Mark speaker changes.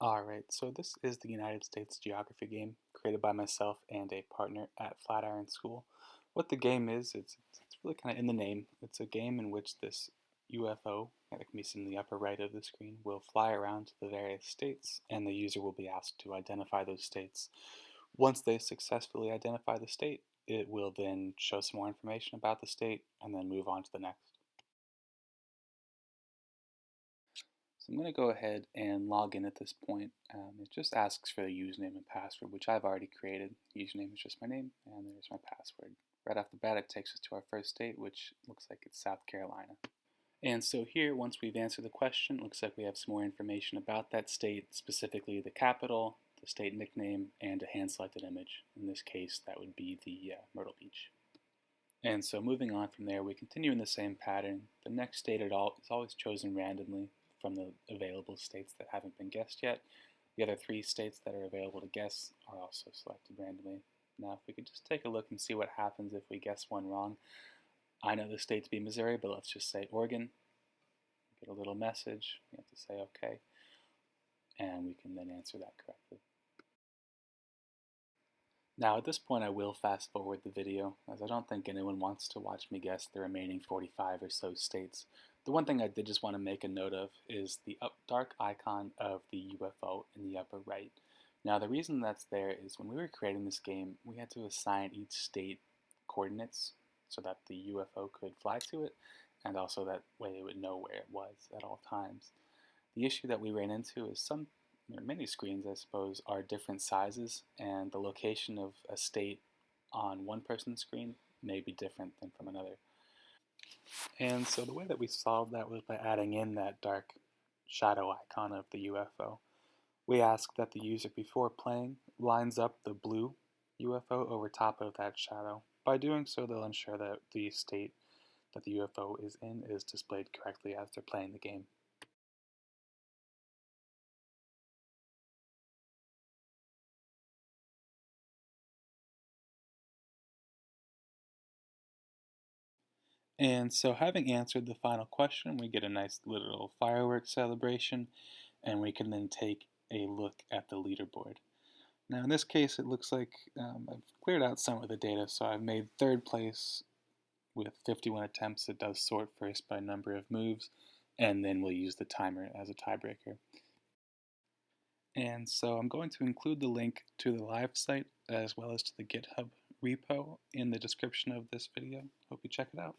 Speaker 1: Alright, so this is the United States Geography game created by myself and a partner at Flatiron School. What the game is, it's really kind of in the name. It's a game in which this UFO, that can be seen in the upper right of the screen, will fly around to the various states, and the user will be asked to identify those states. Once they successfully identify the state, it will then show some more information about the state and then move on to the next. So I'm going to go ahead and log in at this point. It just asks for the username and password, which I've already created. The username is just my name, and there's my password. Right off the bat, it takes us to our first state, which looks like it's South Carolina. And so here, once we've answered the question, it looks like we have some more information about that state, specifically the capital, the state nickname, and a hand-selected image. In this case, that would be the Myrtle Beach. And so moving on from there, we continue in the same pattern. The next state is always chosen randomly from the available states that haven't been guessed yet. The other 3 states that are available to guess are also selected randomly. Now, if we could just take a look and see what happens if we guess one wrong. I know the state to be Missouri, but let's just say Oregon. Get a little message. We have to say OK. And we can then answer that correctly. Now at this point I will fast forward the video, as I don't think anyone wants to watch me guess the remaining 45 or so states. The one thing I did just want to make a note of is the dark icon of the UFO in the upper right. Now the reason that's there is when we were creating this game, we had to assign each state coordinates so that the UFO could fly to it, and also that way it would know where it was at all times. The issue that we ran into is many screens, I suppose, are different sizes, and the location of a state on one person's screen may be different than from another. And so the way that we solved that was by adding in that dark shadow icon of the UFO. We ask that the user, before playing, lines up the blue UFO over top of that shadow. By doing so, they'll ensure that the state that the UFO is in is displayed correctly as they're playing the game. And so, having answered the final question, we get a nice little fireworks celebration, and we can then take a look at the leaderboard. Now, in this case, it looks like I've cleared out some of the data, so I've made third place with 51 attempts. It does sort first by number of moves, and then we'll use the timer as a tiebreaker. And so I'm going to include the link to the live site as well as to the GitHub repo in the description of this video. Hope you check it out.